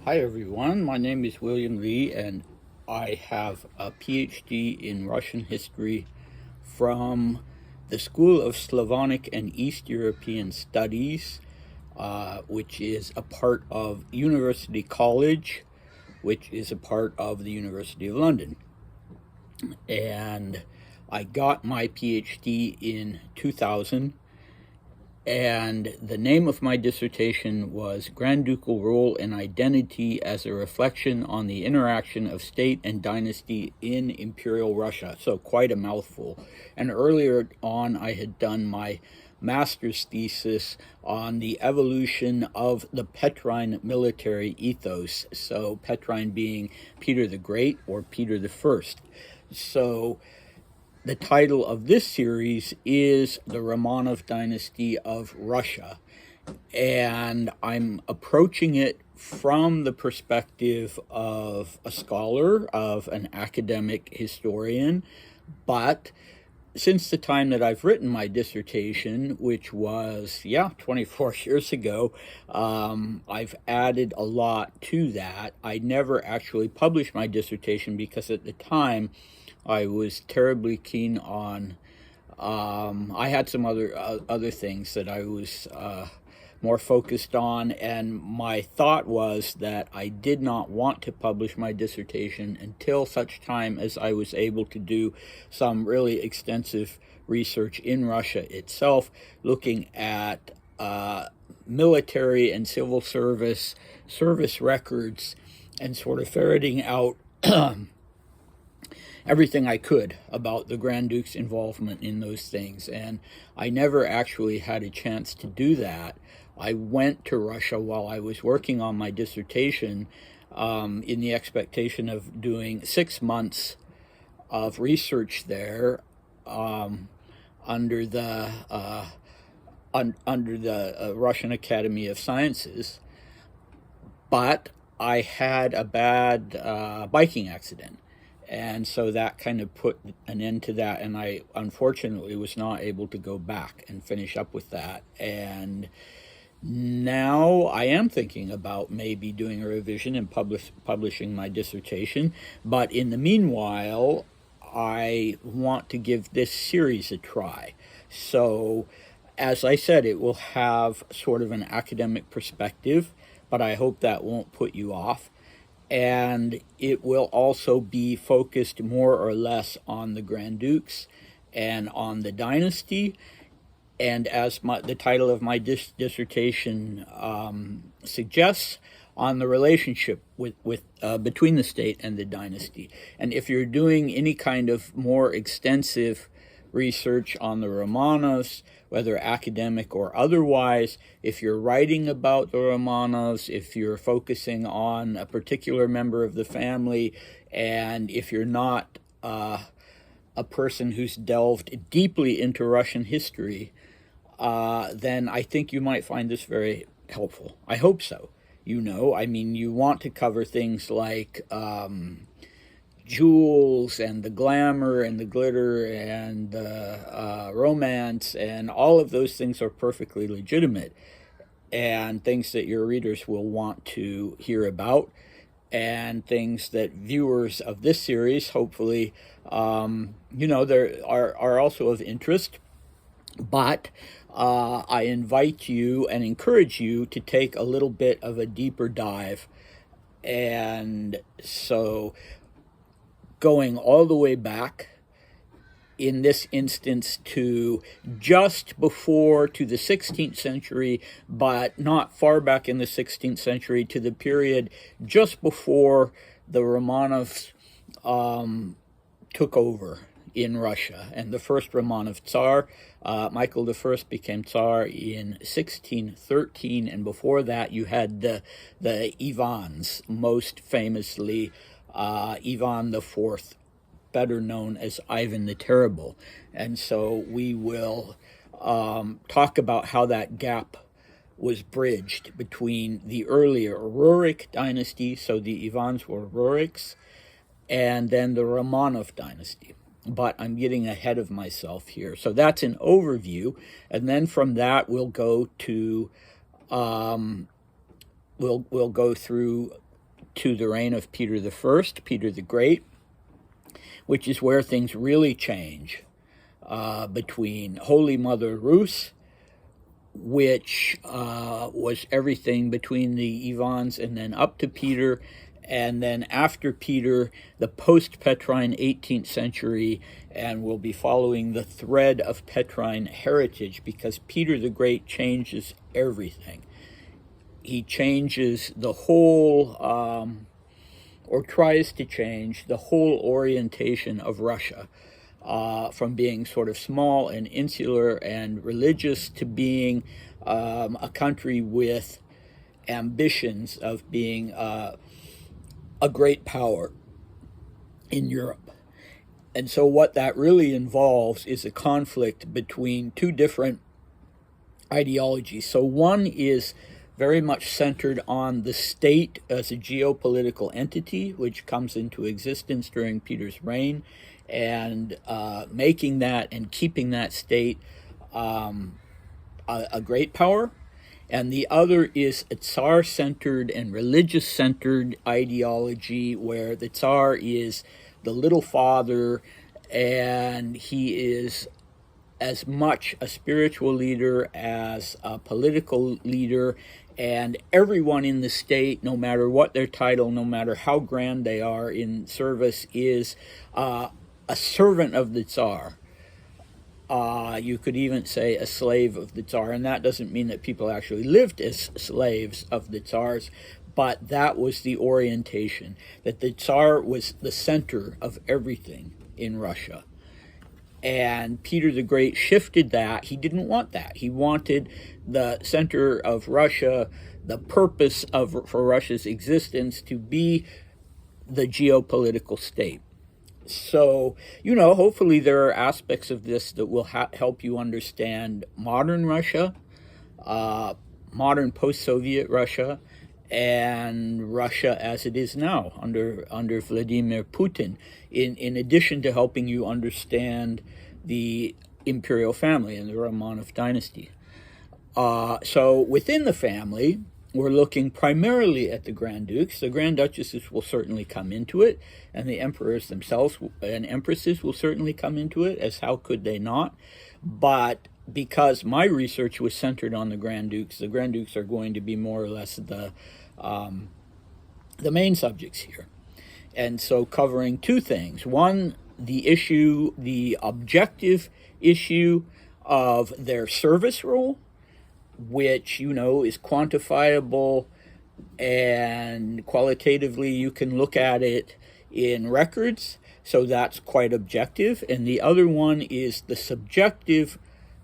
Hi everyone, my name is William Lee and I have a PhD in Russian history from the School of Slavonic and East European Studies, which is a part of University College, which is a part of the University of London. And I got my PhD in 2000. And the name of my dissertation was Grand Ducal Role and Identity as a Reflection on the Interaction of State and Dynasty in Imperial Russia. So quite a mouthful. And earlier on, I had done my master's thesis on the evolution of the Petrine military ethos. So Petrine being Peter the Great or Peter the First. So the title of this series is The Romanov Dynasty of Russia, and I'm approaching it from the perspective of a scholar, of an academic historian, but since the time that I've written my dissertation, which was, 24 years ago, I've added a lot to that. I never actually published my dissertation because at the time I was terribly keen on, I had some other things that I was more focused on, and my thought was that I did not want to publish my dissertation until such time as I was able to do some really extensive research in Russia itself, looking at military and civil service records and sort of ferreting out everything I could about the Grand Duke's involvement in those things. And I never actually had a chance to do that. I went to Russia while I was working on my dissertation in the expectation of doing 6 months of research there under the Russian Academy of Sciences. But I had a bad biking accident. And so that kind of put an end to that, and I unfortunately was not able to go back and finish up with that. And now I am thinking about maybe doing a revision and publishing my dissertation. But in the meanwhile, I want to give this series a try. So, as I said, it will have sort of an academic perspective, but I hope that won't put you off. And it will also be focused more or less on the Grand Dukes and on the dynasty. And as the title of my dissertation suggests, on the relationship between the state and the dynasty. And if you're doing any kind of more extensive research on the Romanovs, whether academic or otherwise, if you're writing about the Romanovs, if you're focusing on a particular member of the family, and if you're not a person who's delved deeply into Russian history, then I think you might find this very helpful. I hope so. You want to cover things like jewels and the glamour and the glitter and the romance, and all of those things are perfectly legitimate and things that your readers will want to hear about, and things that viewers of this series hopefully there are also of interest. But I invite you and encourage you to take a little bit of a deeper dive. And so going all the way back, in this instance, to just before, to the 16th century, but not far back in the 16th century, to the period just before the Romanovs took over in Russia. And the first Romanov Tsar, Michael I, became Tsar in 1613, and before that you had the Ivans, most famously Ivan IV, better known as Ivan the Terrible. And so we will talk about how that gap was bridged between the earlier Rurik dynasty, so the Ivans were Ruriks, and then the Romanov dynasty. But I'm getting ahead of myself here. So that's an overview, and then from that we'll go to we'll go through to the reign of Peter I, Peter the Great, which is where things really change between Holy Mother Rus, which was everything between the Ivans and then up to Peter, and then after Peter, the post-Petrine 18th century, and we'll be following the thread of Petrine heritage because Peter the Great changes everything. He changes the whole, or tries to change the whole orientation of Russia, from being sort of small and insular and religious to being a country with ambitions of being a great power in Europe. And so what that really involves is a conflict between two different ideologies. So one is very much centered on the state as a geopolitical entity, which comes into existence during Peter's reign, and making that and keeping that state a great power. And the other is a Tsar-centered and religious-centered ideology where the Tsar is the little father, and he is as much a spiritual leader as a political leader, and everyone in the state, no matter what their title, no matter how grand they are in service, is a servant of the Tsar. You could even say a slave of the Tsar, and that doesn't mean that people actually lived as slaves of the Tsars, but that was the orientation, that the Tsar was the center of everything in Russia. And Peter the Great shifted that. He didn't want that. He wanted the center of Russia, the purpose for Russia's existence, to be the geopolitical state. So, hopefully there are aspects of this that will help you understand modern Russia, modern post-Soviet Russia, and Russia as it is now under Vladimir Putin, in addition to helping you understand the imperial family and the Romanov Dynasty. So within the family, we're looking primarily at the Grand Dukes. The Grand Duchesses will certainly come into it, and the emperors themselves and empresses will certainly come into it, as how could they not? But because my research was centered on the Grand Dukes are going to be more or less the main subjects here. And so covering two things. One, the objective issue of their service role, which, is quantifiable, and qualitatively you can look at it in records, so that's quite objective. And the other one is the subjective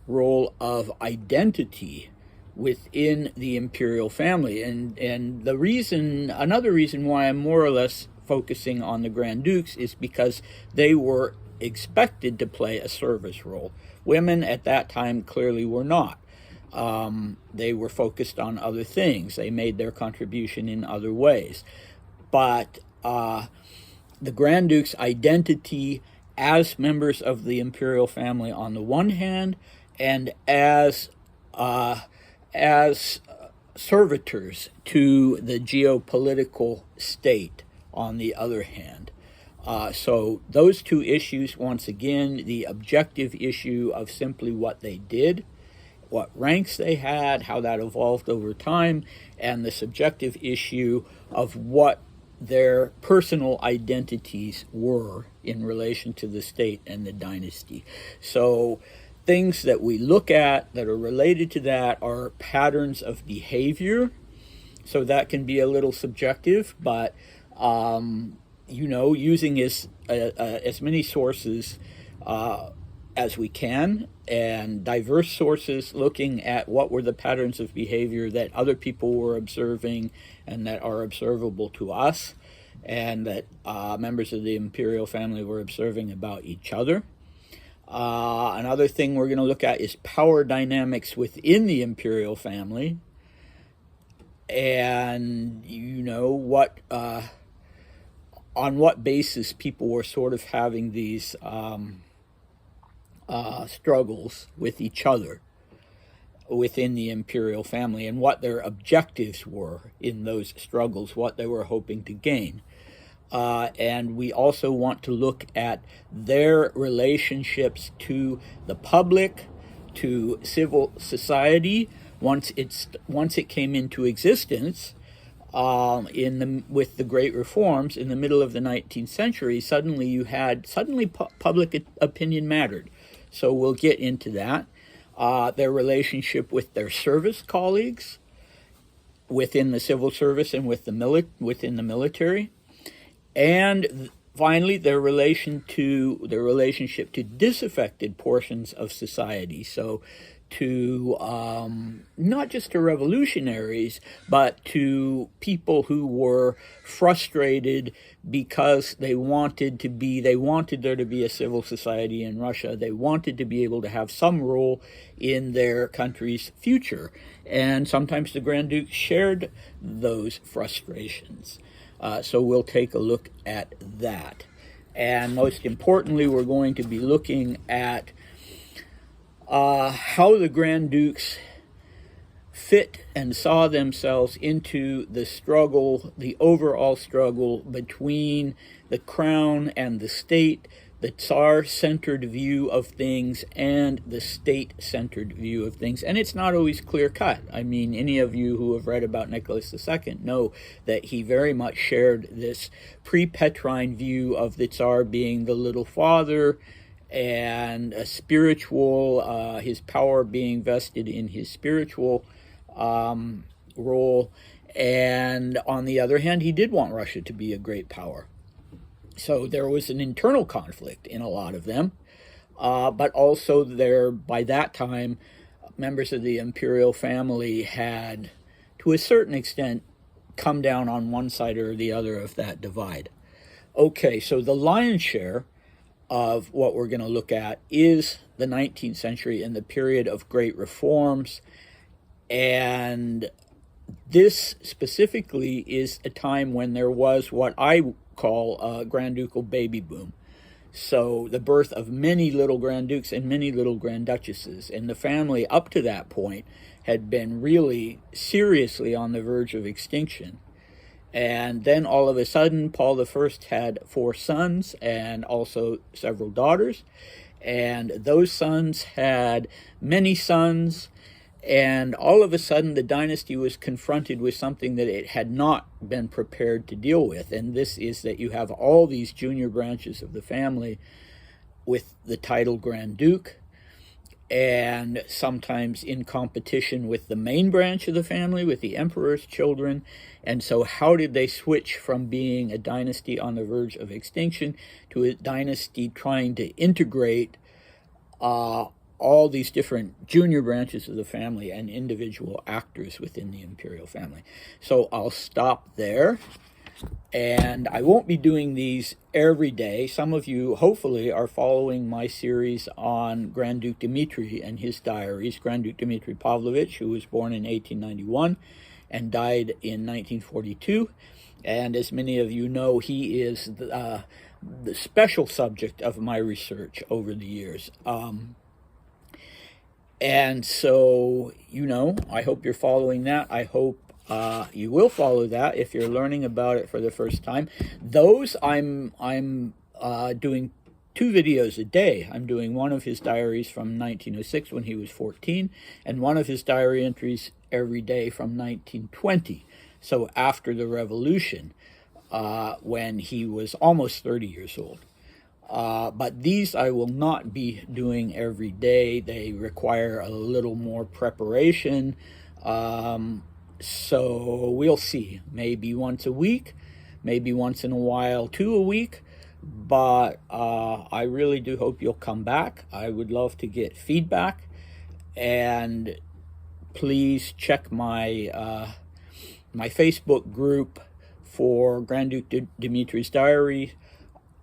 role of identity within the imperial family. And another reason why I'm more or less focusing on the Grand Dukes is because they were expected to play a service role. Women at that time clearly were not. They were focused on other things. They made their contribution in other ways. But the Grand Duke's identity as members of the imperial family on the one hand, and as servitors to the geopolitical state on the other hand. So those two issues, once again, the objective issue of simply what they did, what ranks they had, how that evolved over time, and the subjective issue of what their personal identities were in relation to the state and the dynasty. So things that we look at that are related to that are patterns of behavior. So that can be a little subjective, but using as many sources as we can, and diverse sources, looking at what were the patterns of behavior that other people were observing and that are observable to us, and that members of the imperial family were observing about each other. Another thing we're going to look at is power dynamics within the imperial family, and what on what basis people were sort of having these struggles with each other. within the imperial family and what their objectives were in those struggles, what they were hoping to gain. And we also want to look at their relationships to the public, to civil society, once it came into existence. With the Great Reforms in the middle of the 19th century, suddenly public opinion mattered. So we'll get into that. Their relationship with their service colleagues within the civil service and within the military. And finally, their relationship to disaffected portions of society. So to not just to revolutionaries, but to people who were frustrated because they wanted there to be a civil society in Russia. They wanted to be able to have some role in their country's future. And sometimes the Grand Dukes shared those frustrations. So we'll take a look at that. And most importantly, we're going to be looking at how the Grand Dukes fit and saw themselves into the struggle, the overall struggle between the crown and the state, the Tsar-centered view of things and the state-centered view of things. And it's not always clear-cut. I mean, any of you who have read about Nicholas II know that he very much shared this pre-Petrine view of the Tsar being the little father and a spiritual, his power being vested in his spiritual role. And on the other hand, he did want Russia to be a great power. So there was an internal conflict in a lot of them, but also by that time, members of the imperial family had, to a certain extent, come down on one side or the other of that divide. Okay, so the lion's share of what we're going to look at is the 19th century and the period of great reforms, and this specifically is a time when there was what I call a Grand Ducal baby boom. So the birth of many little Grand Dukes and many little Grand Duchesses. And the family up to that point had been really seriously on the verge of extinction. And then all of a sudden, Paul I had 4 sons and also several daughters. And those sons had many sons. And all of a sudden, the dynasty was confronted with something that it had not been prepared to deal with. And this is that you have all these junior branches of the family with the title Grand Duke, and sometimes in competition with the main branch of the family, with the emperor's children. And so how did they switch from being a dynasty on the verge of extinction to a dynasty trying to integrate all these different junior branches of the family and individual actors within the imperial family? So I'll stop there. And I won't be doing these every day. Some of you, hopefully, are following my series on Grand Duke Dmitri and his diaries. Grand Duke Dmitri Pavlovich, who was born in 1891 and died in 1942. And as many of you know, he is the special subject of my research over the years. And so, I hope you're following that. I hope you will follow that if you're learning about it for the first time. Those I'm doing 2 videos a day. I'm doing one of his diaries from 1906 when he was 14, and one of his diary entries every day from 1920. So after the revolution, when he was almost 30 years old. But these I will not be doing every day. They require a little more preparation. So we'll see. Maybe once a week, maybe once in a while 2 a week. But I really do hope you'll come back. I would love to get feedback. And please check my my Facebook group for Grand Duke Dimitri's Diary.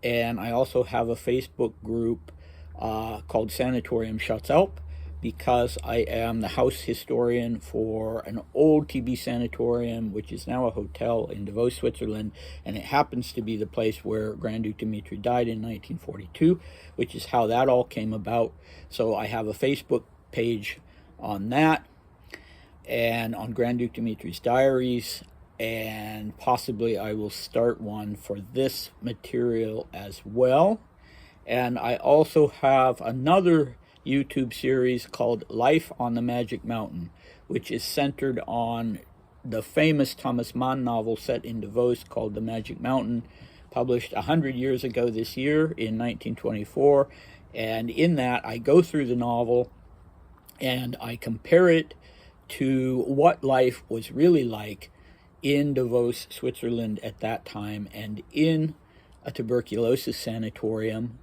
And I also have a Facebook group called Sanatorium Shuts Up, because I am the house historian for an old TB sanatorium, which is now a hotel in Davos, Switzerland, and it happens to be the place where Grand Duke Dmitri died in 1942, which is how that all came about. So I have a Facebook page on that, and on Grand Duke Dimitri's diaries, and possibly I will start one for this material as well. And I also have another YouTube series called Life on the Magic Mountain, which is centered on the famous Thomas Mann novel set in Davos called The Magic Mountain, published 100 years ago this year in 1924. And in that, I go through the novel and I compare it to what life was really like in Davos, Switzerland at that time, and in a tuberculosis sanatorium.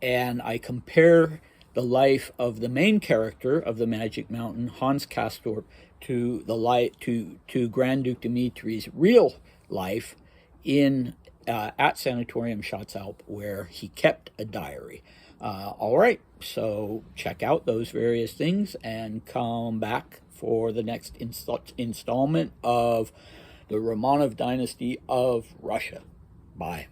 And I compare the life of the main character of The Magic Mountain, Hans Castorp, to to Grand Duke Dimitri's real life in at Sanatorium Schatzalp, where he kept a diary. All right, so check out those various things and come back for the next installment of the Romanov Dynasty of Russia. Bye.